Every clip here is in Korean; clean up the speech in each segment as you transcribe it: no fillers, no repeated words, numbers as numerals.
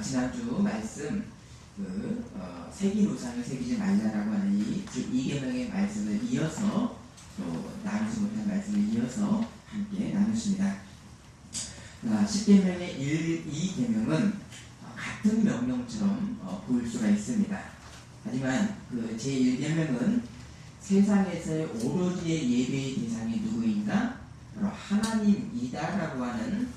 지난주 말씀 새긴 우상을 새기지 말라라고 하는 이 계명의 말씀을 이어서 또 나누지 못한 말씀을 이어서 함께 나누십니다. 10계명의 2계명은 같은 명령처럼 볼 수가 있습니다. 하지만 그 제1계명은 세상에서의 오로지의 예배의 대상이 누구인가? 바로 하나님이다라고 하는,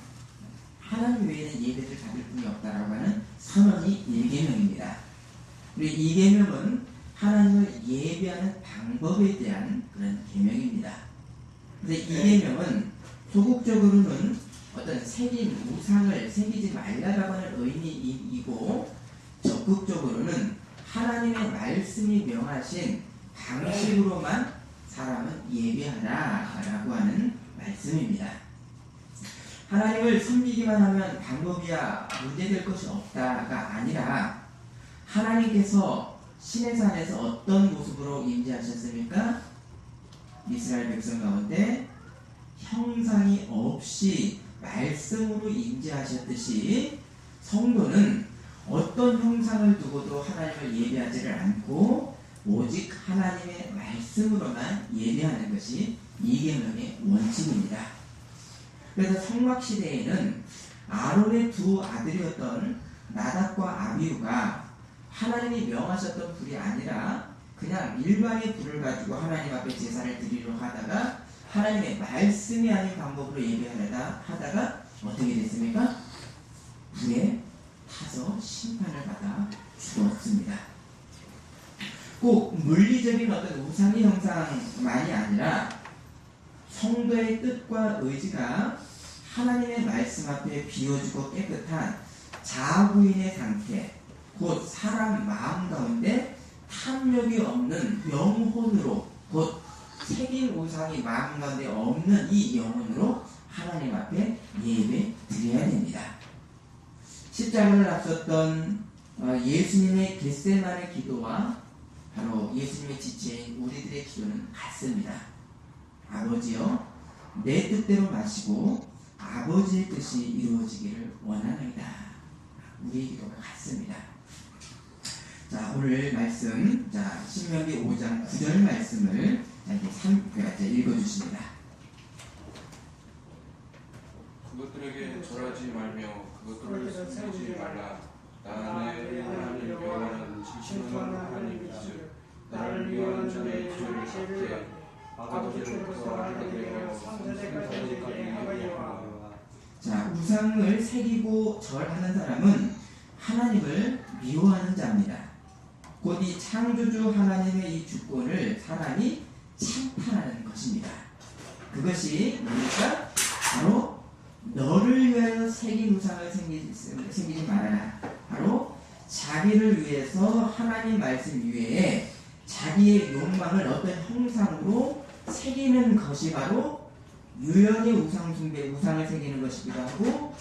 하나님 외에는 예배를 받을 분이 없다라고 하는 선언이 1계명입니다. 그리고 2계명은 하나님을 예배하는 방법에 대한 그런 계명입니다. 그래서 2계명은 소극적으로는 어떤 새긴 우상을 새기지 말라라고 하는 의미이고, 적극적으로는 하나님의 말씀이 명하신 방식으로만 사람은 예배하라라고 하는 말씀입니다. 하나님을 섬기기만 하면 방법이야 문제될 것이 없다가 아니라, 하나님께서 시내산에서 어떤 모습으로 임재하셨습니까? 이스라엘 백성 가운데 형상이 없이 말씀으로 임재하셨듯이, 성도는 어떤 형상을 두고도 하나님을 예배하지를 않고 오직 하나님의 말씀으로만 예배하는 것이 2계명의 원칙입니다. 그래서 성막시대에는 아론의 두 아들이었던 나답과 아비후가 하나님이 명하셨던 불이 아니라 그냥 일반의 불을 가지고 하나님 앞에 제사를 드리려 하다가 하나님의 말씀이 아닌 방법으로 예배하려다 하다가 어떻게 됐습니까? 불에 타서 심판을 받아 죽었습니다. 꼭 물리적인 어떤 우상의 형상만이 아니라 성도의 뜻과 의지가 하나님의 말씀 앞에 비워지고 깨끗한 자아부인의 상태, 곧 사람 마음 가운데 탐욕이 없는 영혼으로, 곧 새긴 우상이 마음 가운데 없는 이 영혼으로 하나님 앞에 예배 드려야 됩니다. 십자가를 앞섰던 예수님의 겟세마네 기도와 바로 예수님의 지체인 우리들의 기도는 같습니다. 아버지여, 내 뜻대로 마시고 아버지의 뜻이 이루어지기를 원하나이다. 우리의 기도가 같습니다. 자, 오늘 말씀, 신명기 5장 9절 말씀을 이제 읽어주십니다. 그것들에게 절하지 말며 그것들을 섬기지 말라. 나의 하나님 여호와는 지시는 하나님이시여, 나를 위하는 자의 죄를 갚되 아버지로부터 알게 되어 성생사까지 하라. 자, 우상을 새기고 절하는 사람은 하나님을 미워하는 자입니다. 곧 이 창조주 하나님의 이 주권을 사람이 찬탄하는 것입니다. 그것이 뭡니까? 바로 너를 위하여 새긴 우상을 새기지 말아라. 바로 자기를 위해서 하나님 말씀 위에 자기의 욕망을 어떤 형상으로 새기는 것이 바로 유형의 우상 숭배, 우상을 새기는 것이기도 하고,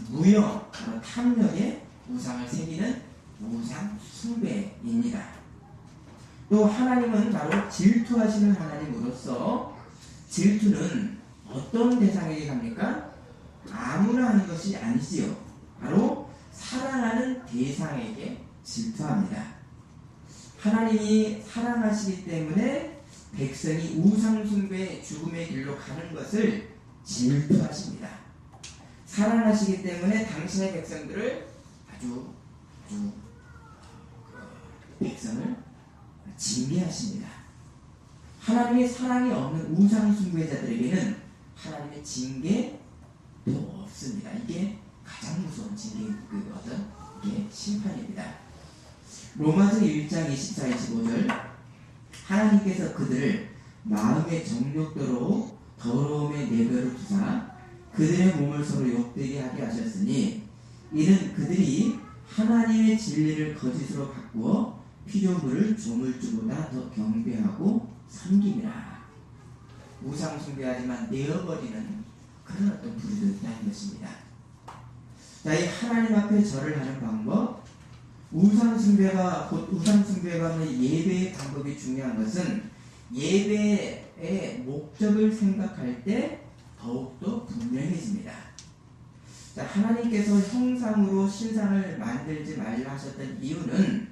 무형, 탐욕의 우상을 새기는 우상 숭배입니다. 또 하나님은 바로 질투하시는 하나님으로서, 질투는 어떤 대상에게 갑니까? 아무나 하는 것이 아니지요. 바로 사랑하는 대상에게 질투합니다. 하나님이 사랑하시기 때문에 백성이 우상숭배 죽음의 길로 가는 것을 질투하십니다. 사랑하시기 때문에 당신의 백성들을 아주 백성을 징계하십니다. 하나님의 사랑이 없는 우상숭배자들에게는 하나님의 징계도 없습니다. 이게 가장 무서운 징계, 이게 심판입니다. 로마서 1장 24, 25절, 하나님께서 그들을 마음의 정욕대로 더러움의 내버려 두사 그들의 몸을 서로 욕되게 하게 하셨으니, 이는 그들이 하나님의 진리를 거짓으로 바꾸어 피조물을 조물주보다 더 경배하고 섬김이라. 우상 숭배하지만 내어버리는 그런 어떤 부류도 있다는 것입니다. 자, 이 하나님 앞에 절을 하는 방법, 우상 숭배가 예배의 방법이 중요한 것은 예배의 목적을 생각할 때 더욱더 분명해집니다. 자, 하나님께서 형상으로 신상을 만들지 말라 하셨던 이유는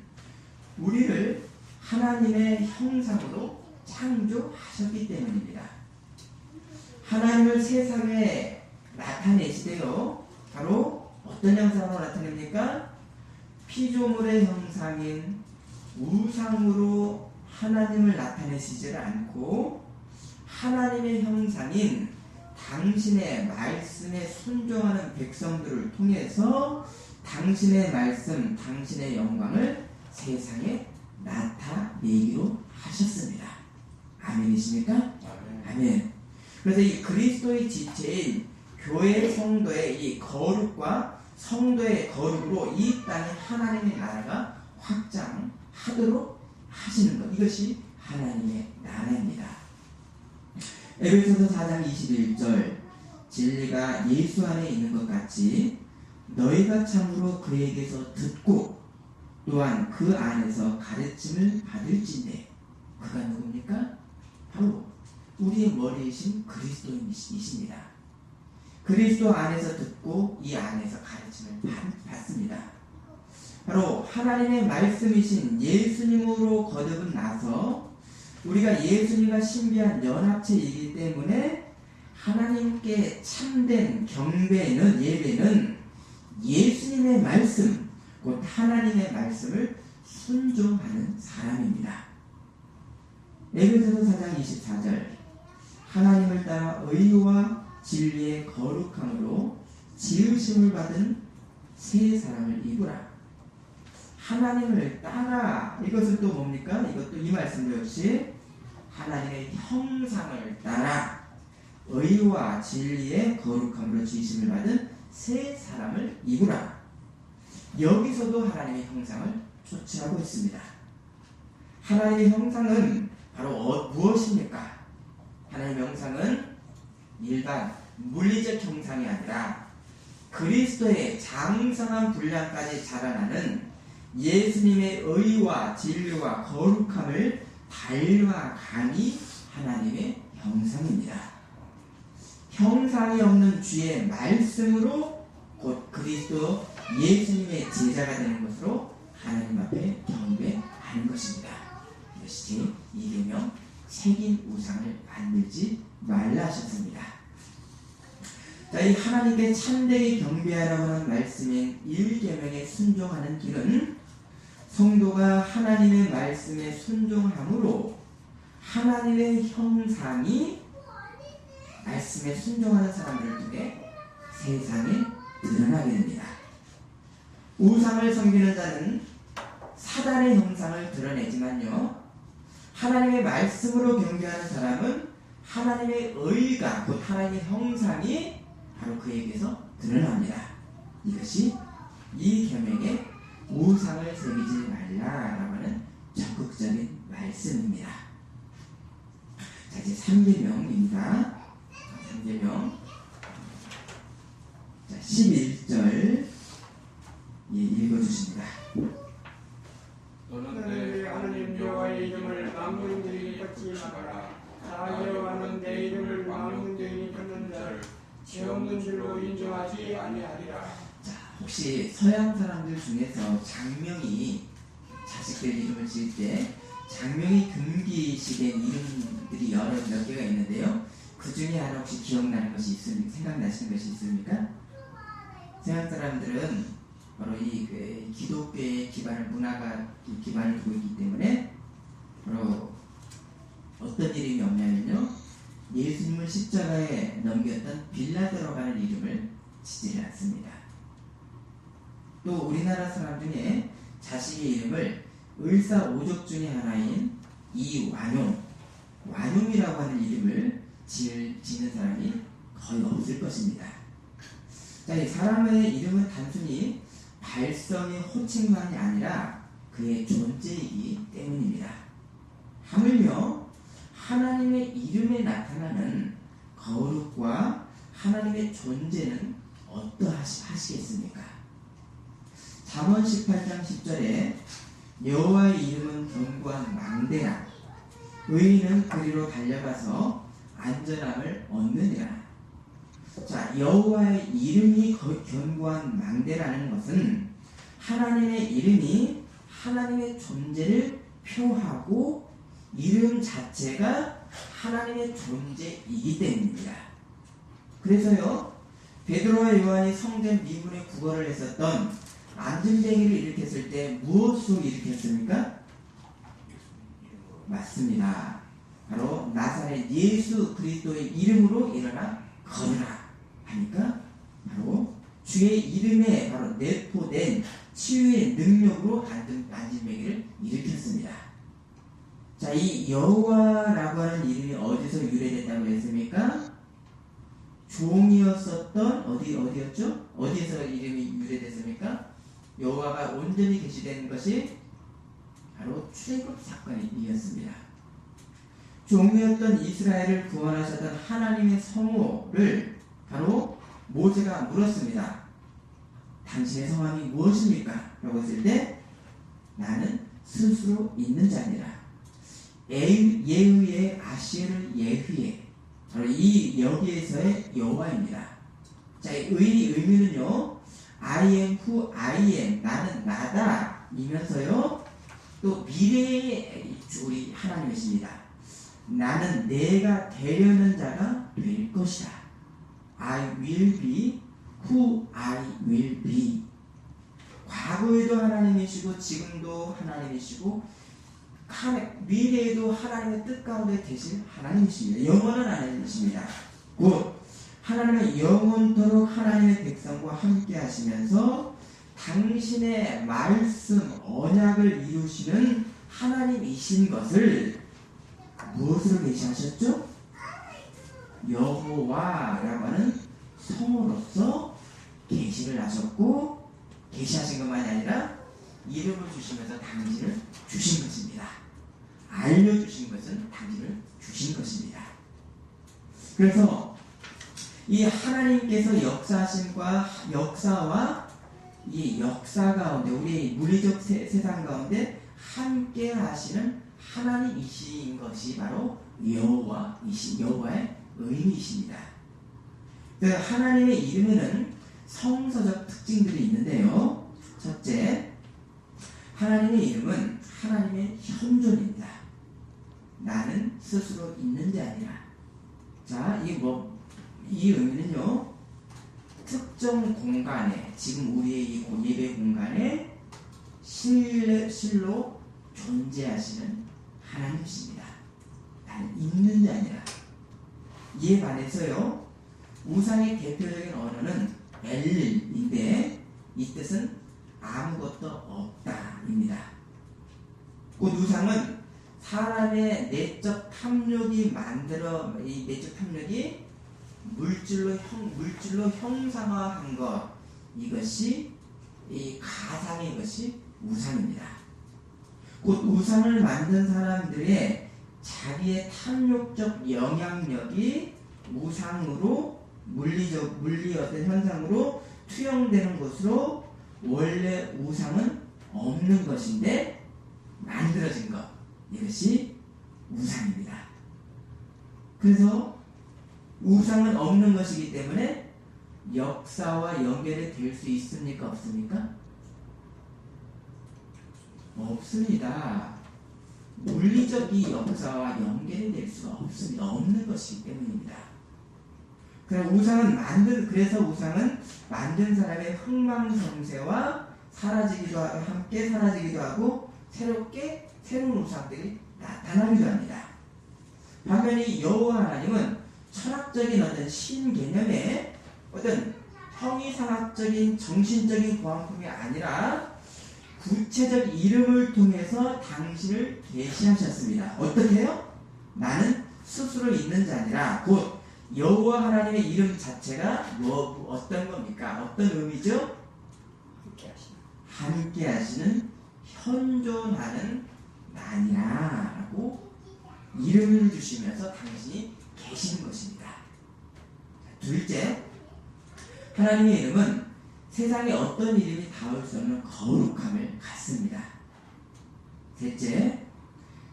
우리를 하나님의 형상으로 창조하셨기 때문입니다. 하나님을 세상에 나타내시되요 바로 어떤 형상으로 나타냅니까? 피조물의 형상인 우상으로 하나님을 나타내시지를 않고 하나님의 형상인 당신의 말씀에 순종하는 백성들을 통해서 당신의 말씀, 당신의 영광을 세상에 나타내기로 하셨습니다. 아멘이십니까? 아멘. 그래서 이 그리스도의 지체인 교회 성도의 이 거룩과 성도의 거룩으로 이 땅에 하나님의 나라가 확장하도록 하시는 것, 이것이 하나님의 나라입니다. 에베소서 4장 21절 진리가 예수 안에 있는 것 같이 너희가 참으로 그에게서 듣고 또한 그 안에서 가르침을 받을진대. 그가 누굽니까? 바로 우리의 머리이신 그리스도이십니다. 그리스도 안에서 듣고 이 안에서 가르침을 받습니다. 바로 하나님의 말씀이신 예수님으로 거듭은 나서 우리가 예수님과 신비한 연합체이기 때문에 하나님께 참된 경배는, 예배는 예수님의 말씀, 곧 하나님의 말씀을 순종하는 사람입니다. 에베소서 4장 24절 하나님을 따라 의와 진리의 거룩함으로 지으심을 받은 새 사람을 입으라. 하나님을 따라, 이것은 또 뭡니까? 이것도 이 말씀도 역시 하나님의 형상을 따라 의와 진리의 거룩함으로 지으심을 받은 새 사람을 입으라. 여기서도 하나님의 형상을 조치하고 있습니다. 하나님의 형상은 바로 무엇입니까? 하나님의 형상은 일반 물리적 형상이 아니라 그리스도의 장성한 분량까지 자라나는 예수님의 의와 진리와 거룩함을 닮아가니 하나님의 형상입니다. 형상이 없는 주의 말씀으로 곧 그리스도 예수님의 제자가 되는 것으로 하나님 앞에 경배하는 것입니다. 이것이 제2계명 새긴 우상을 만들지 말라 하셨습니다. 자, 이 하나님께 참되게 경배하라고 하는 말씀인 1계명에 순종하는 길은 성도가 하나님의 말씀에 순종함으로 하나님의 형상이 말씀에 순종하는 사람들을 통해 세상에 드러나게 됩니다. 우상을 섬기는 자는 사단의 형상을 드러내지만요, 하나님의 말씀으로 경배하는 사람은 하나님의 의가, 곧 하나님의 형상이 바로 그에게서 드러납니다. 이것이 이 계명에 우상을 새기지 말라라고 하는 적극적인 말씀입니다. 자, 이제 3계명입니다. 3계명 11절 읽어주십니다. 너는 내 하나님 여호와의 이름을 망령되이 받지 말라. 나 여호와는 내 이름을 망령되이 받는 자를 죄 없는 줄로 인정하지 아니하리라. 자, 혹시 서양 사람들 중에서 장명이 자식들 이름을 지을 때 장명이 금기시된 이름들이 여러 몇 개가 있는데요. 그 중에 하나 혹시 기억나는 것이 있습니까? 생각나시는 것이 있습니까? 서양 사람들은 바로 이 기독교의 문화가 기반을 두고 있기 때문에 바로 어떤 이름이 없냐면요, 예수님을 십자가에 넘겼던 빌라도라는 이름을 지지를 않습니다. 또 우리나라 사람 중에 자식의 이름을 을사오족 중에 하나인 완용이라고 하는 이름을 지는 사람이 거의 없을 것입니다. 자, 이 사람의 이름은 단순히 발성의 호칭만이 아니라 그의 존재이기 때문입니다. 하물며 하나님의 이름에 나타나는 거룩과 하나님의 존재는 어떠하시겠습니까? 잠언 18장 10절에 여호와의 이름은 견고한 망대라. 의인은 그리로 달려가서 안전함을 얻느니라. 자, 여호와의 이름이 견고한 망대라는 것은 하나님의 이름이 하나님의 존재를 표하고 이름 자체가 하나님의 존재이기 때문입니다. 그래서요, 베드로와 요한이 성전 미문에 구걸을 했었던 안전뱅이를 일으켰을 때 무엇으로 일으켰습니까? 맞습니다. 바로 나사렛 예수 그리스도의 이름으로 일어나 걸으라 하니까 바로 주의 이름에 바로 내포된 치유의 능력으로 안전뱅이를 일으켰습니다. 자, 이 여호와라고 하는 이름이 어디서 유래됐다고 했습니까? 종이었었던 어디였죠? 어디에서 이름이 유래됐습니까? 여호와가 온전히 계시된 것이 바로 출애굽 사건이었습니다. 종이었던 이스라엘을 구원하셨던 하나님의 성호를 바로 모세가 물었습니다. 당신의 성함이 무엇입니까? 라고 했을 때 나는 스스로 있는 자니라. 예후의 아시엘 예후의 바로 이 여기에서의 여호와입니다. 자, 이 의미는요, I am who I am, 나는 나다 이면서요 또 미래의 우리 하나님이십니다. 나는 내가 되려는 자가 될 것이다. I will be who I will be. 과거에도 하나님이시고 지금도 하나님이시고 미래에도 하나님의 뜻 가운데 계신 하나님이십니다. 영원한 하나님이십니다. 곧 하나님은 영원토록 하나님의 백성과 함께 하시면서 당신의 말씀 언약을 이루시는 하나님이신 것을 무엇으로 계시하셨죠? 여호와라고 하는 성으로서 계시를 하셨고, 계시하신 것만이 아니라 이름을 주시면서 당신을 주신 것입니다. 알려주신 것은 당신을 주신 것입니다. 그래서 이 하나님께서 역사와 이 역사 가운데, 우리 물리적 세상 가운데 함께 하시는 하나님이신 것이 바로 여호와의 의미이십니다. 하나님의 이름에는 성서적 특징들이 있는데요. 첫째, 하나님의 이름은 하나님의 현존입니다. 나는 스스로 있는 게 아니라. 자, 이 의미는요, 특정 공간에, 지금 우리의 이 예배 공간에 실로 존재하시는 하나님이십니다. 나는 있는 게 아니라. 이에 반해서요, 우상의 대표적인 언어는 엘릴인데 이 뜻은 아무것도 없다입니다. 곧 우상은 사람의 내적 탐욕이 이 내적 탐욕이 물질로 형상화한 것, 이것이 이 가상의 것이 우상입니다. 곧 우상을 만든 사람들의 자기의 탐욕적 영향력이 우상으로 물리 어떤 현상으로 투영되는 것으로, 원래 우상은 없는 것인데 만들어진 것, 이것이 우상입니다. 그래서 우상은 없는 것이기 때문에 역사와 연결이 될 수 있습니까? 없습니까? 없습니다. 물리적 이 역사와 연결이 될 수가 없습니다. 없는 것이기 때문입니다. 그래서 우상은 만든 사람의 흥망성쇠와 함께 사라지기도 하고 새로운 우상들이 나타나기도 합니다. 반면에 여호와 하나님은 철학적인 어떤 신개념의 어떤 형이상학적인 정신적인 보안품이 아니라 구체적 이름을 통해서 당신을 계시하셨습니다. 어떻게 해요? 나는 스스로 있는 자 아니라, 곧 여호와 하나님의 이름 자체가 어떤 겁니까? 어떤 의미죠? 함께 하시는 현존하는 나니라라고 이름을 주시면서 당신이 계시는 것입니다. 둘째, 하나님의 이름은 세상에 어떤 이름이 닿을 수 없는 거룩함을 갖습니다. 셋째,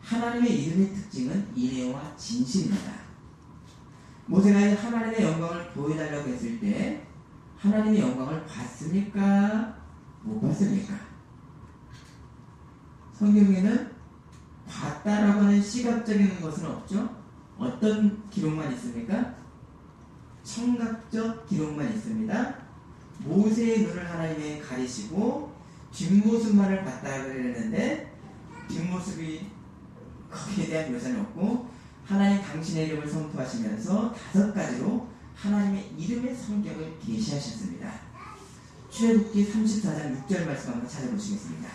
하나님의 이름의 특징은 인애와 진실입니다. 모세가 이 하나님의 영광을 보여달라고 했을 때 하나님의 영광을 봤습니까? 못 봤습니까? 성경에는 봤다라고 하는 시각적인 것은 없죠. 어떤 기록만 있습니까? 청각적 기록만 있습니다. 모세의 눈을 하나님이 가리시고 뒷모습만을 봤다 그랬는데 뒷모습이 거기에 대한 묘사는 없고 하나님 당신의 이름을 선포하시면서 5가지로 하나님의 이름의 성격을 계시하셨습니다. 출애굽기 34장 6절 말씀 한번 찾아보시겠습니다.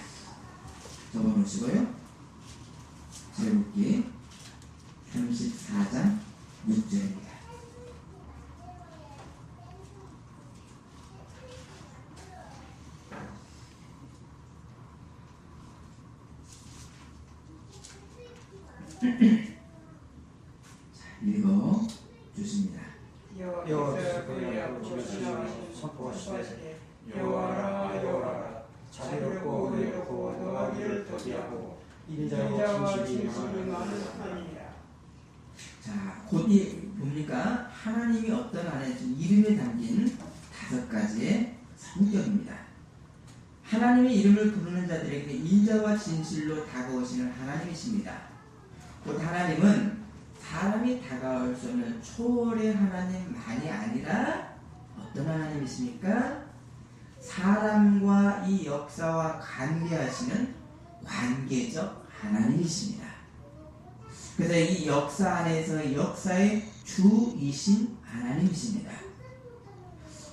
적어놓으시고요. 출애굽기 34장 6절입니다. 읽어 주십니다. 여호와께서 그의 아버지가 선포하시되 여호와라 여호와라 자비롭고 의롭고 노하기를 더디하고 인자와 진실이 많은 하나님이라. 자, 곧이 뭡니까? 하나님이 어떤 안에 이름에 담긴 5가지의 성격입니다. 하나님의 이름을 부르는 자들에게 인자와 진실로 다가오시는 하나님이십니다. 곧 하나님은 사람이 다가올 수 없는 초월의 하나님만이 아니라 어떤 하나님이십니까? 사람과 이 역사와 관계하시는 관계적 하나님이십니다. 그래서 이 역사 안에서 역사의 주이신 하나님이십니다.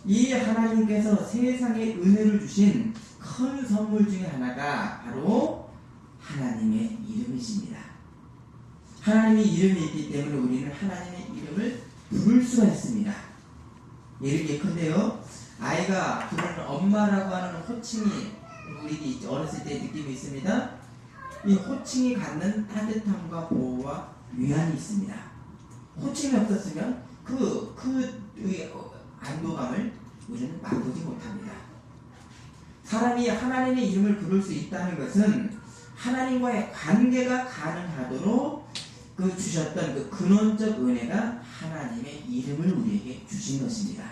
이 하나님께서 세상에 은혜를 주신 큰 선물 중에 하나가 바로 하나님의 이름이십니다. 하나님의 이름이 있기 때문에 우리는 하나님의 이름을 부를 수가 있습니다. 예를 예컨대요, 아이가 부르는 엄마라고 하는 호칭이 우리 어렸을 때 느낌이 있습니다. 이 호칭이 갖는 따뜻함과 보호와 위안이 있습니다. 호칭이 없었으면 그 안도감을 우리는 맛보지 못합니다. 사람이 하나님의 이름을 부를 수 있다는 것은 하나님과의 관계가 가능하도록 주셨던 그 근원적 은혜가 하나님의 이름을 우리에게 주신 것입니다.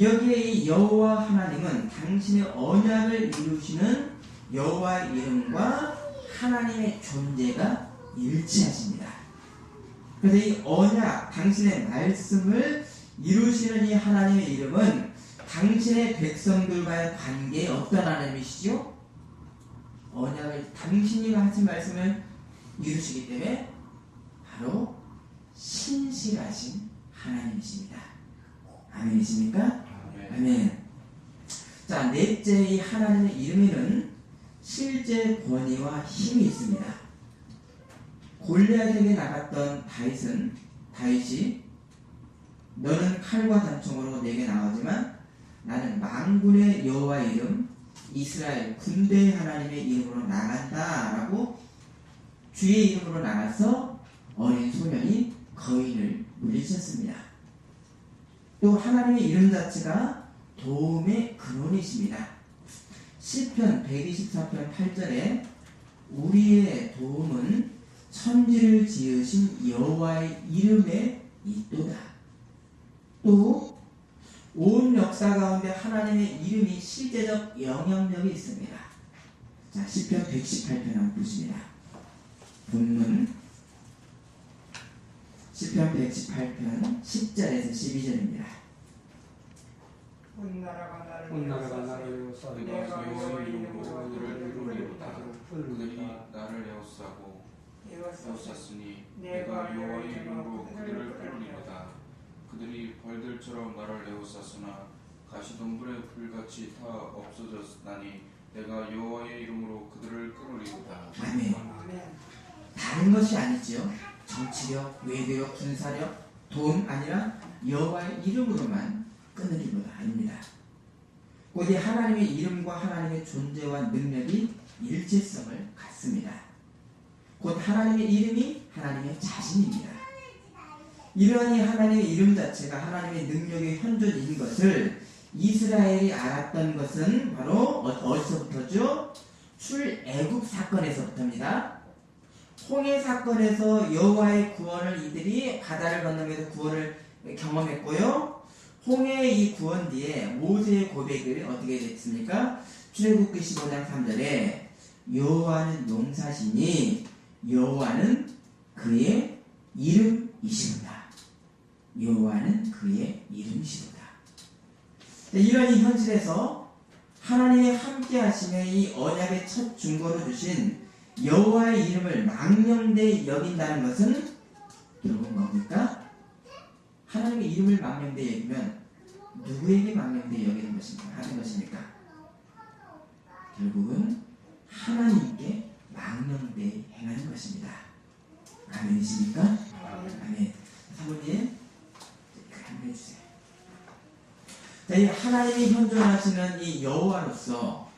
여기에 이 여호와 하나님은 당신의 언약을 이루시는 여호와의 이름과 하나님의 존재가 일치하십니다. 그래서 이 언약, 당신의 말씀을 이루시는 이 하나님의 이름은 당신의 백성들과의 관계에 어떤 하나님이시죠? 언약을 당신이 하신 말씀을 이루시기 때문에 바로 신실하신 하나님이십니다. 아멘이십니까? 아멘. 자, 넷째, 이 하나님의 이름에는 실제 권위와 힘이 있습니다. 골리앗에게 나갔던 다윗이 너는 칼과 단총으로 내게 나오지만 나는 만군의 여호와의 이름 이스라엘 군대의 하나님의 이름으로 나간다 라고 주의 이름으로 나가서 어린 소년이 거인을 물리쳤습니다. 또 하나님의 이름 자체가 도움의 근원이십니다. 시편 124편 8절에 우리의 도움은 천지를 지으신 여호와의 이름에 있도다. 또 온 역사 가운데 하나님의 이름이 실제적 영향력이 있습니다. 자, 시편 118편 한번 보십니다. 본문 시편 118편 10절에서 12절입니다. 온 나라가 나를 에워싸고 내가 여호와의 이름으로 그들을 부르리로다. 그들이 나를 에워싸고 에워쌌으니 내가 여호와의 이름으로 그들을 부르리로다. 그들이 벌들처럼 나를 에워쌌으나 가시덤불의 불같이 다 없어졌나니 내가 여호와의 이름으로 그들을 끌으리로다. 아멘. 다른 것이 아니지요. 정치력, 외교력, 군사력, 돈 아니라 여호와의 이름으로만 끊으리로다. 아닙니다. 곧 이 하나님의 이름과 하나님의 존재와 능력이 일체성을 갖습니다. 곧 하나님의 이름이 하나님의 자신입니다. 이러한 이 하나님의 이름 자체가 하나님의 능력의 현존인 것을 이스라엘이 알았던 것은 바로 어디서부터죠? 출애굽 사건에서부터입니다. 홍해 사건에서 여호와의 구원을 이들이 바다를 건너면서 구원을 경험했고요. 홍해의 이 구원 뒤에 모세의 고백을 어떻게 됐습니까? 출애굽기 15장 3절에 여호와는 용사시니 여호와는 그의 이름이시로다. 여호와는 그의 이름이시로다. 이런 이 현실에서 하나님의 함께 하심의 이 언약의 첫 증거로 주신 여호와의 이름을 망령되이 여긴다는 것은 결국 뭡니까? 하나님의 이름을 망령되이 여기면 누구에게 망령되이 여기는 하는 것입니까? 결국은 하나님께 망령되이 행하는 것입니다. 아멘이십니까? 아멘. 사모님, 한번 해주세요. 자, 이 하나님이 현존하시는 이 여호와로서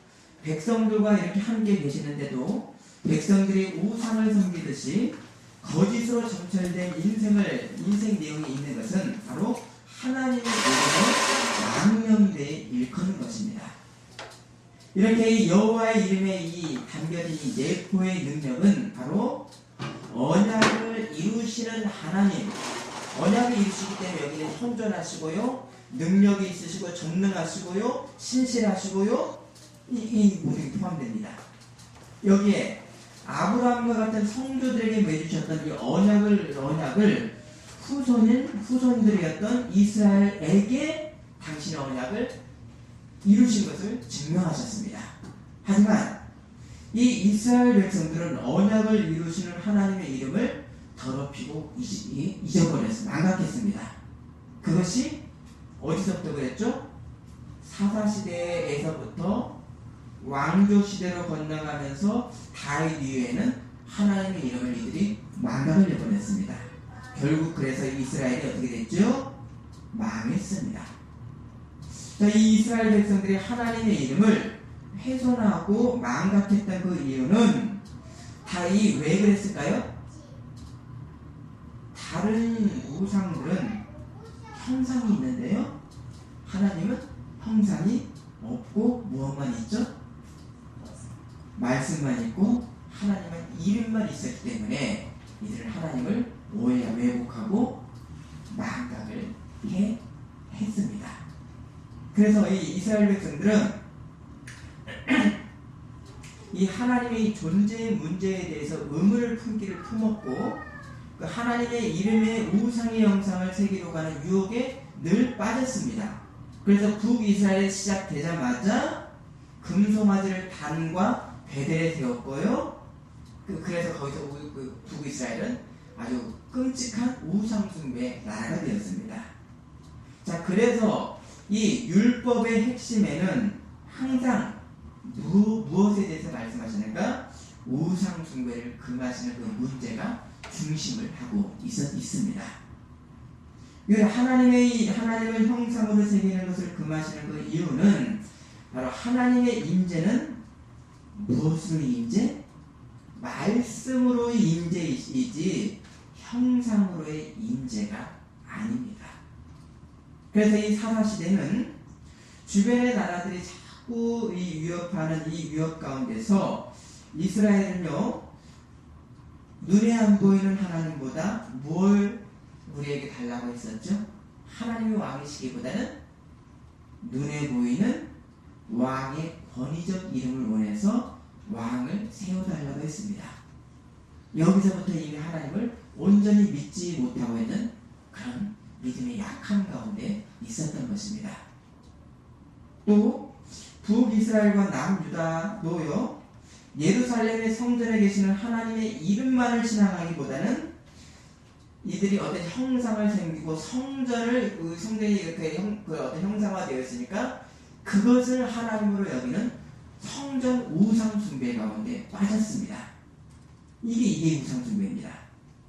백성들과 이렇게 함께 계시는데도 백성들이 우상을 섬기듯이 거짓으로 점철된 인생 내용이 있는 것은 바로 하나님의 이름을 망령되이 일컫는 것입니다. 이렇게 이 여호와의 이름에 이 담겨진 이 내포의 능력은 바로 언약을 이루시는 하나님, 언약을 이루시기 때문에 여기는 현존하시고요, 능력이 있으시고 전능하시고요, 신실하시고요, 이 모든 게 포함됩니다. 여기에 아브라함과 같은 성도들에게 맺으셨던 이 언약을 후손들이었던 이스라엘에게 당신의 언약을 이루신 것을 증명하셨습니다. 하지만 이 이스라엘 백성들은 언약을 이루시는 하나님의 이름을 더럽히고 잊어버렸습니다. 망각했습니다. 그것이 어디서부터 그랬죠? 사사시대에서부터 왕조시대로 건너가면서 다윗 이후에는 하나님의 이름을 이들이 망각을 해버렸습니다. 결국 그래서 이스라엘이 어떻게 됐죠? 망했습니다. 자, 이 이스라엘 백성들이 하나님의 이름을 훼손하고 망각했던 그 이유는 다윗이 왜 그랬을까요? 다른 우상들은 형상이 있는데요, 하나님은 형상이 없고 무엇만 있죠? 말씀만 있고 하나님은 이름만 있었기 때문에 이들은 하나님을 왜곡하고 망각을 했습니다. 그래서 이 이스라엘 백성들은 이 하나님의 존재의 문제에 대해서 의문을 품기를 품었고, 그 하나님의 이름의 우상의 형상을 새기려 가는 유혹에 늘 빠졌습니다. 그래서 북이스라엘이 시작되자마자 금송아지를 단과 베델에 세웠고요. 그래서 거기서 북이스라엘은 아주 끔찍한 우상숭배 나라가 되었습니다. 자, 그래서 이 율법의 핵심에는 항상 무엇에 대해서 말씀하시는가? 우상숭배를 금하시는 그 문제가 중심을 하고 있습니다. 하나님을 형상으로 새기는 것을 금하시는 그 이유는 바로 하나님의 임재는 무엇으로의 임재? 말씀으로의 임재이지 형상으로의 임재가 아닙니다. 그래서 이 사사시대는 주변의 나라들이 자꾸 위협하는 이 위협 가운데서 이스라엘은요, 눈에 안 보이는 하나님보다 뭘 우리에게 달라고 했었죠? 하나님의 왕이시기보다는 눈에 보이는 왕의 권위적 이름을 원해서 왕을 세워달라고 했습니다. 여기서부터 이미 하나님을 온전히 믿지 못하고 있는 그런 믿음의 약함 가운데 있었던 것입니다. 또 북이스라엘과 남유다도요, 예루살렘의 성전에 계시는 하나님의 이름만을 신앙하기보다는 이들이 어떤 형상을 생기고 성전이 이렇게 어떤 형상화되어 있으니까 그것을 하나님으로 여기는 성전 우상 숭배 가운데 빠졌습니다. 이게 우상 숭배입니다.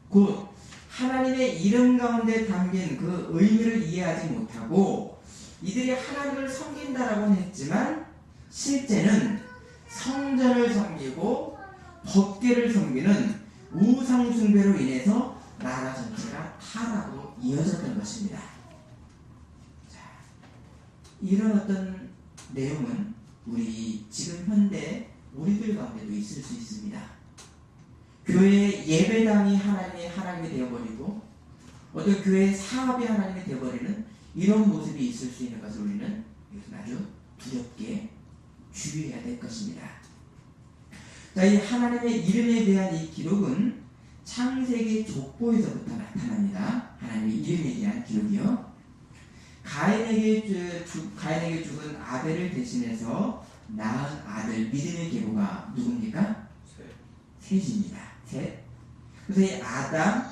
곧 하나님의 이름 가운데 담긴 그 의미를 이해하지 못하고 이들이 하나님을 섬긴다라고는 했지만 실제는 성전을 섬기고 법궤를 섬기는 우상 숭배로 인해서 나라 전체가 타락으로 이어졌던 것입니다. 자, 이런 어떤 내용은 우리 지금 현대 우리들 가운데도 있을 수 있습니다. 교회 예배당이 하나님이 되어버리고 어떤 교회 사업이 하나님이 되어버리는 이런 모습이 있을 수 있는 것을 우리는 아주 두렵게 주의해야 될 것입니다. 자, 이 하나님의 이름에 대한 이 기록은 창세기 족보에서부터 나타납니다. 하나님의 이름에 대한 기록이요. 가인에게 죽은 아벨을 대신해서 낳은 아들 믿음의 계보가 누굽니까? 셋입니다. 셋. 그래서 이 아담,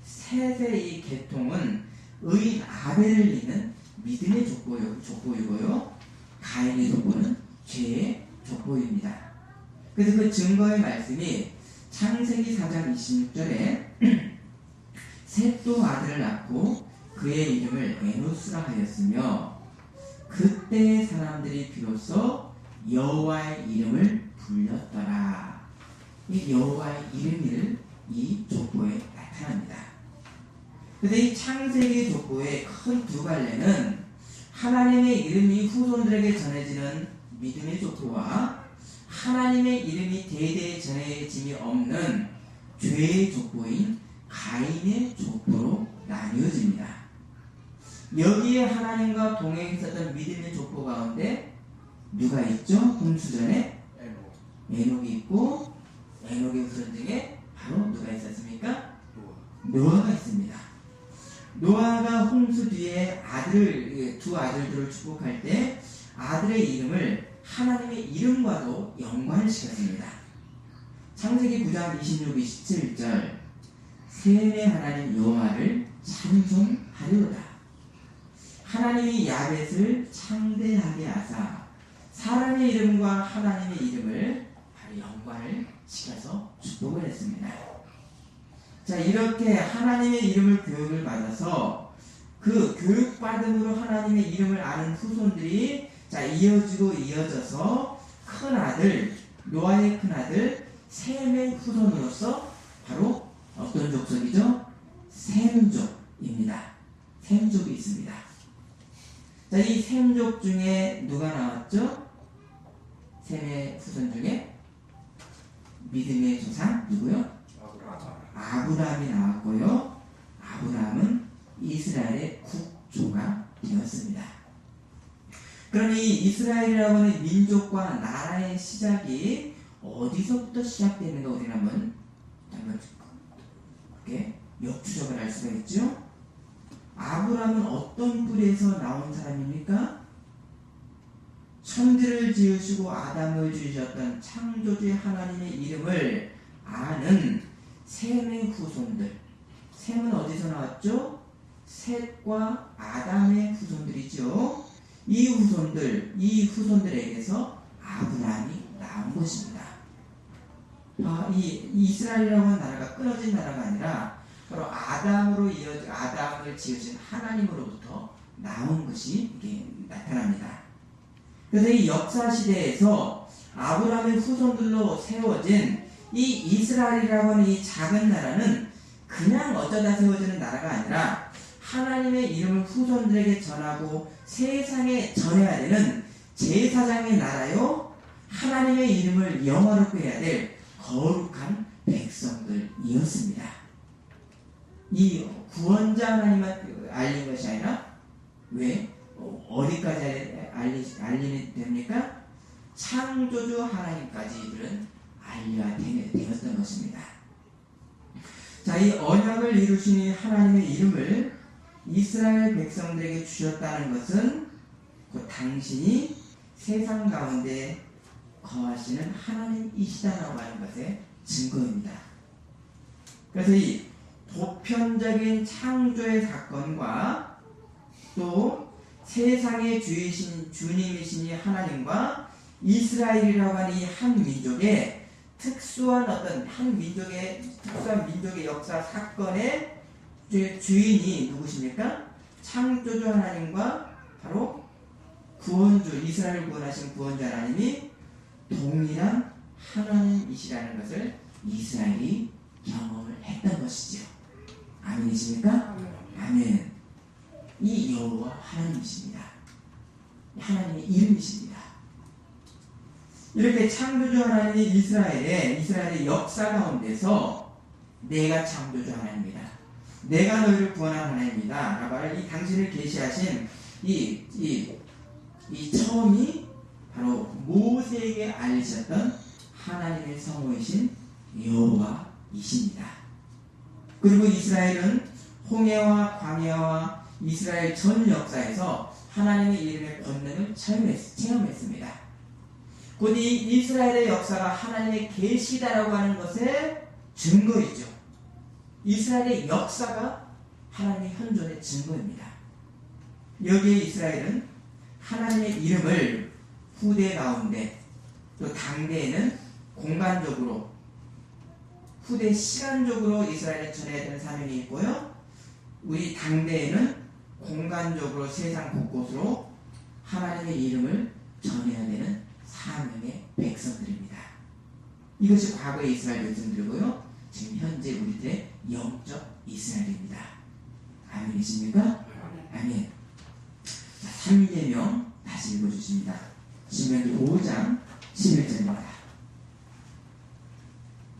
셋의 이 계통은 의인 아벨을 잇는 믿음의 족보이고요. 가인의 족보는 죄의 족보입니다. 그래서 그 증거의 말씀이 창세기 4장 26절에 셋도 아들을 낳고 그의 이름을 에노스라 하였으며 그때 사람들이 비로소 여호와의 이름을 불렸더라. 이 여호와의 이름이 이 족보에 나타납니다. 그런데 이 창세기 족보의 큰 두 갈래는 하나님의 이름이 후손들에게 전해지는 믿음의 족보와 하나님의 이름이 대대에 전해짐이 없는 죄의 족보인 가인의 족보로 나뉘어집니다. 여기에 하나님과 동행했었던 믿음의 족보 가운데 누가 있죠? 홍수전에 에녹이 있고 에녹의 후손 중에 바로 누가 있었습니까? 노아가 있습니다. 노아가 홍수 뒤에 두 아들들을 축복할 때 아들의 이름을 하나님의 이름과도 연관을 시켰습니다. 창세기 9장 26, 27절 셈의 하나님 여호와를 찬송하리로다. 하나님이 야벳을 창대하게 하사 사람의 이름과 하나님의 이름을 바로 연관을 시켜서 축복을 했습니다. 자, 이렇게 하나님의 이름을 교육을 받아서 그 교육받음으로 하나님의 이름을 아는 후손들이 자, 이어져서 큰아들, 노아의 큰아들 셈의 후손으로서 바로 어떤 족속이죠? 셈족입니다. 셈족이 있습니다. 자, 이 셈족 중에 누가 나왔죠? 셈의 후손 중에 믿음의 조상 누구요? 아브라함이 나왔고요. 아브라함은 이스라엘의 국조가 되었습니다. 그럼 이 이스라엘이라고 하는 민족과 나라의 시작이 어디서부터 시작되는가 우리는 한번 이렇게 역추적을 할 수가 있죠. 아브라함은 어떤 뿌리에서 나온 사람입니까? 천지를 지으시고 아담을 지으셨던 창조주의 하나님의 이름을 아는 셈의 후손들. 셈은 어디서 나왔죠? 셋과 아담의 후손들이죠. 이 후손들에게서 아브라함이 나온 것입니다. 이 이스라엘이라고 하는 나라가 끊어진 나라가 아니라 바로 아담을 지으신 하나님으로부터 나온 것이 이게 나타납니다. 그래서 이 역사 시대에서 아브라함의 후손들로 세워진 이 이스라엘이라고 하는 이 작은 나라는 그냥 어쩌다 세워지는 나라가 아니라 하나님의 이름을 후손들에게 전하고 세상에 전해야 되는 제사장의 나라요, 하나님의 이름을 영화롭게 해야 될 거룩한 백성들이었습니다. 이 구원자 하나님만 알린 것이 아니라 왜 어디까지 알리게 됩니까? 창조주 하나님까지 이들은 알려야 되었던 것입니다. 자, 이 언약을 이루신 하나님의 이름을 이스라엘 백성들에게 주셨다는 것은 그 당신이 세상 가운데 거하시는 하나님이시다라고 하는 것의 증거입니다. 그래서 이 보편적인 창조의 사건과 또 세상의 주님이신 이 하나님과 이스라엘이라고 하는 이 한 민족의 특수한 민족의 역사 사건의 주인이 누구십니까? 창조주 하나님과 바로 이스라엘 구원하신 구원자 하나님이 동일한 하나님이시라는 것을 이스라엘이 경험을 했던 것이죠. 아멘이십니까? 아멘. 이 여호와 하나님이십니다. 하나님의 이름이십니다. 이렇게 창조주 하나님이 이스라엘의 역사 가운데서 내가 창조주 하나님이다. 내가 너희를 구원한 하나님이다. 라고 이 당신을 계시하신 이 처음이 바로 모세에게 알리셨던 하나님의 성호이신 여호와이십니다. 그리고 이스라엘은 홍해와 광야와 이스라엘 전 역사에서 하나님의 이름의 권능을 체험했습니다. 곧 이 이스라엘의 역사가 하나님의 계시다라고 하는 것의 증거이죠. 이스라엘의 역사가 하나님의 현존의 증거입니다. 여기에 이스라엘은 하나님의 이름을 후대 가운데 또 당대에는 공간적으로 후대 시간적으로 이스라엘에 전해야 되는 사명이 있고요. 우리 당대에는 공간적으로 세상 곳곳으로 하나님의 이름을 전해야 되는 사명의 백성들입니다. 이것이 과거의 이스라엘 백성들이고요. 지금 현재 우리들의 영적 이스라엘입니다. 아멘이십니까? 아멘. 자, 3계명 다시 읽어주십니다. 신명기 5장 11절입니다.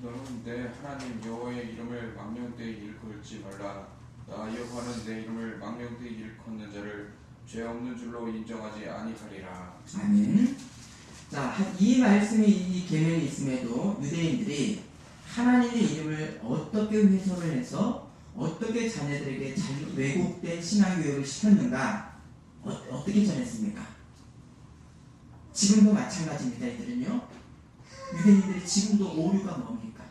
너는 내 하나님 여호와의 이름을 망령되이 일컬지 말라. 나 여호와는 내 이름을 망령되이 일컫는 자를 죄 없는 줄로 인정하지 아니하리라. 아멘. 자, 이 말씀이 이 계명이 있음에도 유대인들이 하나님의 이름을 어떻게 훼손을 해서 어떻게 자녀들에게 왜곡된 신앙교육을 시켰는가? 어떻게 전했습니까? 지금도 마찬가지입니다. 이들은요. 유대인들이 지금도 오류가 뭡니까?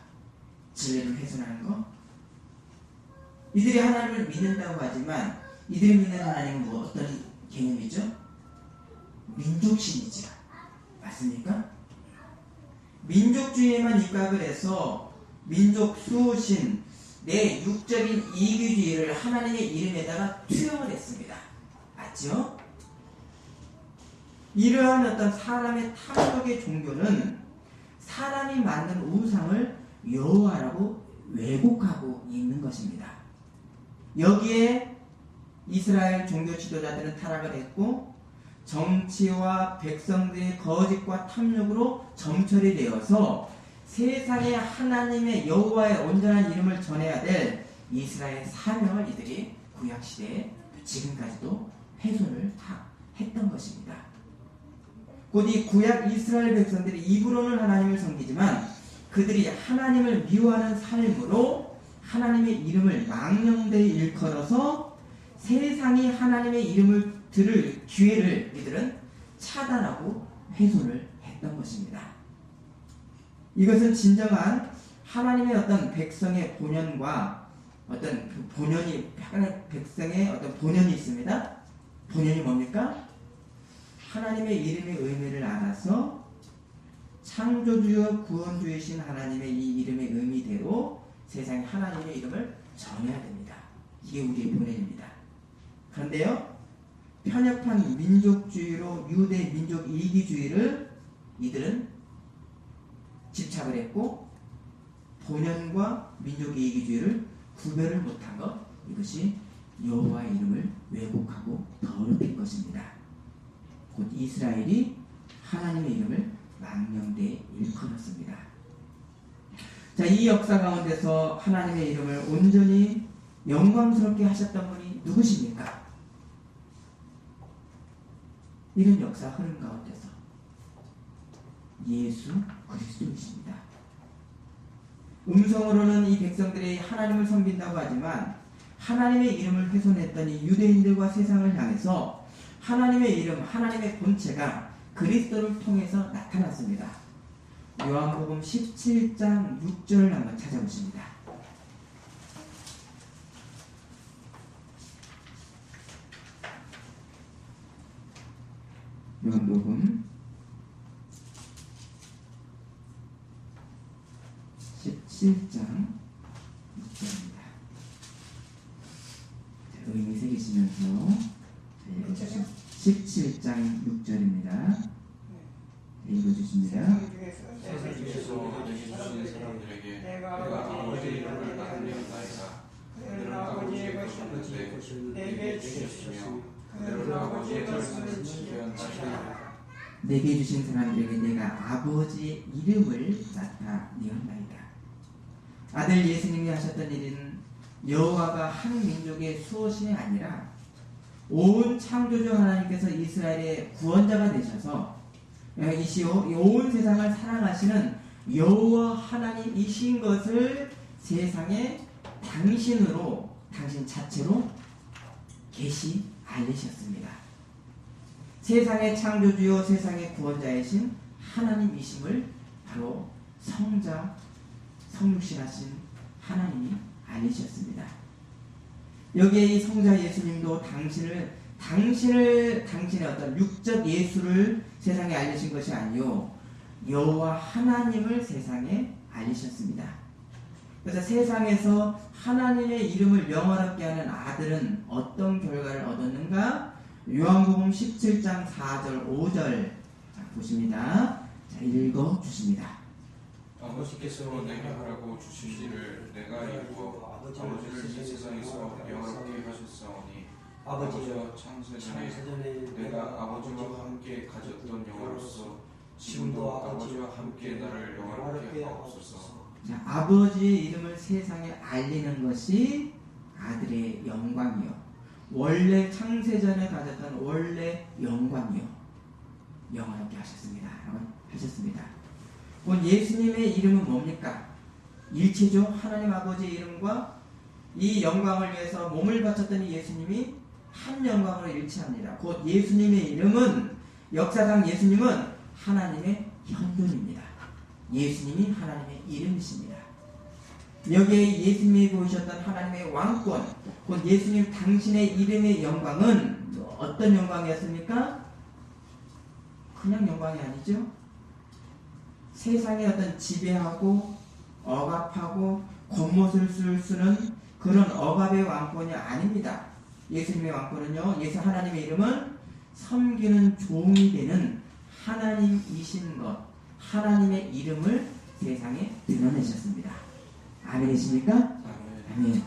진리를 훼손하는 거? 이들이 하나님을 믿는다고 하지만 이들이 믿는 하나님은 어떤 개념이죠? 민족신이죠. 맞습니까? 민족주의에만 입각을 해서 민족 수호신 내 육적인 이기주의를 하나님의 이름에다가 투영을 했습니다. 맞죠? 이러한 어떤 사람의 탐욕의 종교는 사람이 만든 우상을 여호와라고 왜곡하고 있는 것입니다. 여기에 이스라엘 종교 지도자들은 타락을 했고 정치와 백성들의 거짓과 탐욕으로 점철이 되어서 세상에 하나님의 여호와의 온전한 이름을 전해야 될 이스라엘 사명을 이들이 구약시대에 지금까지도 훼손을 했던 것입니다. 곧 이 구약 이스라엘 백성들이 입으로는 하나님을 섬기지만 그들이 하나님을 미워하는 삶으로 하나님의 이름을 망령되이 일컬어서 세상이 하나님의 이름을 들을 기회를 이들은 차단하고 훼손을 했던 것입니다. 이것은 진정한 하나님의 어떤 백성의 본연과 어떤 그 본연이 백성의 어떤 본연이 있습니다. 본연이 뭡니까? 하나님의 이름의 의미를 알아서 창조주여 구원주이신 하나님의 이 이름의 의미대로 세상에 하나님의 이름을 전해야 됩니다. 이게 우리의 본연입니다. 그런데요, 편협한 민족주의로 유대 민족 이기주의를 이들은 집착을 했고 본연과 민족 이기주의를 구별을 못한 것, 이것이 여호와의 이름을 왜곡하고 더럽힌 것입니다. 곧 이스라엘이 하나님의 이름을 망령되이 일컬었습니다. 자, 이 역사 가운데서 하나님의 이름을 온전히 영광스럽게 하셨던 분이 누구십니까? 이런 역사 흐름 가운데서 예수 그리스도이십니다. 음성으로는 이 백성들이 하나님을 섬긴다고 하지만 하나님의 이름을 훼손했던 이 유대인들과 세상을 향해서 하나님의 이름, 하나님의 본체가 그리스도를 통해서 나타났습니다. 요한복음 17장 6절을 한번 찾아보십니다. 요한복음 17장 6절입니다. 의미 새기시면서 17장 6절입니다. 읽어주십니다. 세상 중에서 내게 주신 사람들에게 내가 아버지의 이름을 나누었나이다. 그들은 아버지의 것이었는데 내게 주셨으며 그들은 아버지의 말씀을 지켰나이다. 내게 주신 사람들에게 내가 아버지의 이름을 나타내었나이다. 아들 예수님이 하셨던 일은 여호와가 한 민족의 수호신이 아니라 온 창조주 하나님께서 이스라엘의 구원자가 되셔서 온 세상을 사랑하시는 여호와 하나님이신 것을 세상에 당신으로, 당신 자체로 계시 알리셨습니다. 세상의 창조주요 세상의 구원자이신 하나님이심을 바로 성자, 성육신하신 하나님이 알리셨습니다. 여기에 이 성자 예수님도 당신의 어떤 육적 예수를 세상에 알리신 것이 아니요 여호와 하나님을 세상에 알리셨습니다. 그래서 세상에서 하나님의 이름을 영원하게 하는 아들은 어떤 결과를 얻었는가? 요한복음 17장 4절 5절 보십니다. 자, 읽어 주십니다. 아버지께서 내게 하라고 주신지를 내가 이루어 아버지를 이 세상에서 영원하게 하셨사오니 아버지와 창세전에 내가 아버지와 함께 가졌던 영화로서 지금도 아버지와 함께 나를 영원하게 하옵소서. 자, 아버지의 이름을 세상에 알리는 것이 아들의 영광이요. 원래 창세전에 가졌던 원래 영광이요. 영원하게 하셨습니다. 하셨습니다. 예수님의 이름은 뭡니까? 일체죠. 하나님 아버지의 이름과 이 영광을 위해서 몸을 바쳤던 이 예수님이 한 영광으로 일치합니다. 곧 예수님의 이름은, 역사상 예수님은 하나님의 현존입니다. 예수님이 하나님의 이름이십니다. 여기에 예수님이 보이셨던 하나님의 왕권, 곧 예수님 당신의 이름의 영광은 어떤 영광이었습니까? 그냥 영광이 아니죠. 세상의 어떤 지배하고 억압하고 겉멋을 쓰는 그런 억압의 왕권이 아닙니다. 예수님의 왕권은요, 예수 하나님의 이름은 섬기는 종이 되는 하나님이신 것, 하나님의 이름을 세상에 드러내셨습니다. 아멘이십니까? 아멘.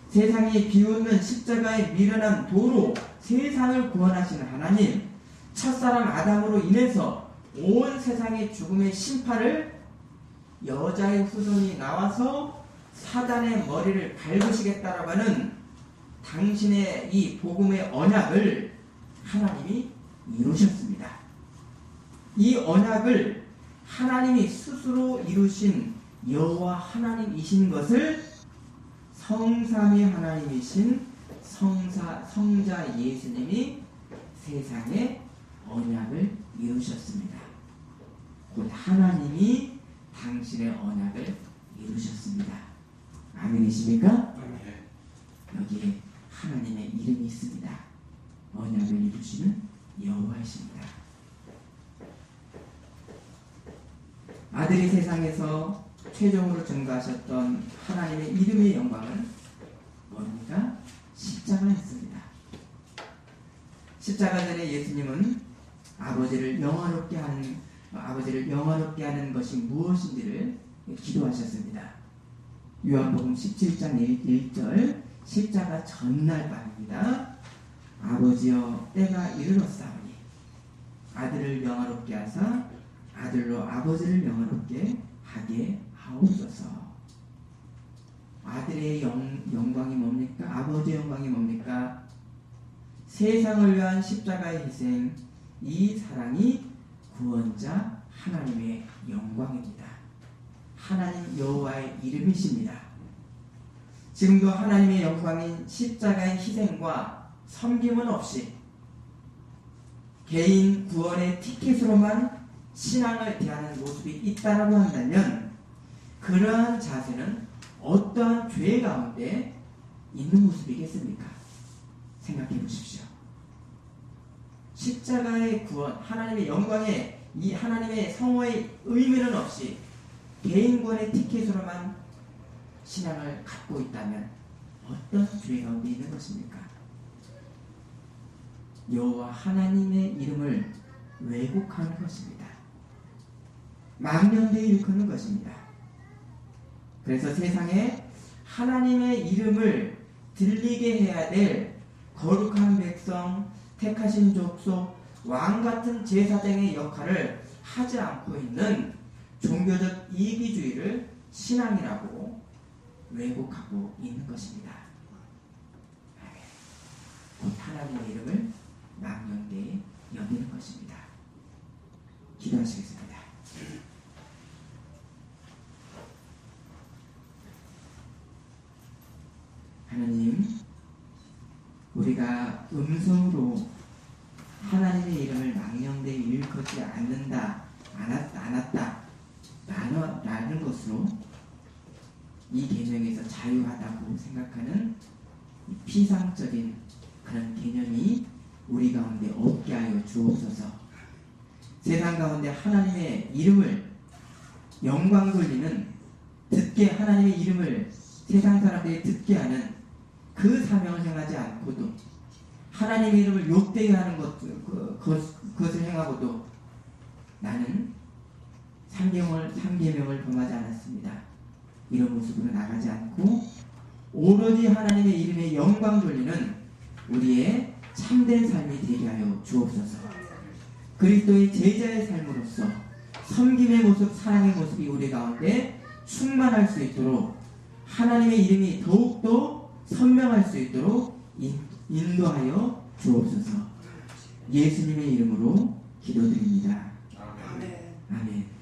세상이 비웃는 십자가의 미련한 도로 세상을 구원하시는 하나님, 첫사람 아담으로 인해서 온 세상의 죽음의 심판을 여자의 후손이 나와서 사단의 머리를 밟으시겠다라고 하는 당신의 이 복음의 언약을 하나님이 이루셨습니다. 이 언약을 하나님이 스스로 이루신 여호와 하나님이신 것을 성삼위 하나님이신 성자 예수님이 세상에 언약을 이루셨습니다. 곧 하나님이 당신의 언약을 이루셨습니다. 아멘이십니까? 여기에 하나님의 이름이 있습니다. 언약을 이루시는 여호와이십니다. 아들이 세상에서 최종으로 증거하셨던 하나님의 이름의 영광은 뭡니까? 십자가였습니다. 십자가 전에 예수님은 아버지를 영화롭게 하는 것이 무엇인지를 기도하셨습니다. 요한복음 17장 1절, 십자가 전날 밤입니다. 아버지여, 때가 이르렀사오니 아들을 영화롭게 하사 아들로 아버지를 영화롭게 하게 하옵소서. 아들의 영광이 뭡니까? 아버지의 영광이 뭡니까? 세상을 위한 십자가의 희생, 이 사랑이 구원자 하나님의 영광입니다. 하나님 여호와의 이름이십니다. 지금도 하나님의 영광인 십자가의 희생과 섬김은 없이 개인 구원의 티켓으로만 신앙을 대하는 모습이 있다라고 한다면 그러한 자세는 어떠한 죄 가운데 있는 모습이겠습니까? 생각해 보십시오. 십자가의 구원, 하나님의 영광의 이 하나님의 성호의 의미는 없이 개인 구원의 티켓으로만 신앙을 갖고 있다면 어떤 죄 가운데 있는 것입니까? 여호와 하나님의 이름을 왜곡하는 것입니다. 망령되이 일컫는 것입니다. 그래서 세상에 하나님의 이름을 들리게 해야 될 거룩한 백성, 택하신 족속, 왕같은 제사장의 역할을 하지 않고 있는 종교적 이기주의를 신앙이라고 왜곡하고 있는 것입니다. 곧 하나님의 이름을 망령되이 여기는 것입니다. 기도하시겠습니다. 하나님, 우리가 음성으로 하나님의 이름을 망령되이 일컫지 않는다, 않았다 라는 것으로 이 계명에서 자유하다고 생각하는 피상적인 그런 개념이 우리 가운데 없게 하여 주옵소서. 세상 가운데 하나님의 이름을 영광 돌리는, 듣게 하나님의 이름을 세상 사람들이 듣게 하는 그 사명을 행하지 않고도, 하나님의 이름을 욕되게 하는 그것을 행하고도 나는 삼계명을 범하지 않았습니다. 이런 모습으로 나가지 않고 오로지 하나님의 이름에 영광 돌리는 우리의 참된 삶이 되게 하여 주옵소서. 그리스도의 제자의 삶으로서 섬김의 모습, 사랑의 모습이 우리 가운데 충만할 수 있도록, 하나님의 이름이 더욱더 선명할 수 있도록 인도하여 주옵소서. 예수님의 이름으로 기도드립니다. 아멘. 아멘.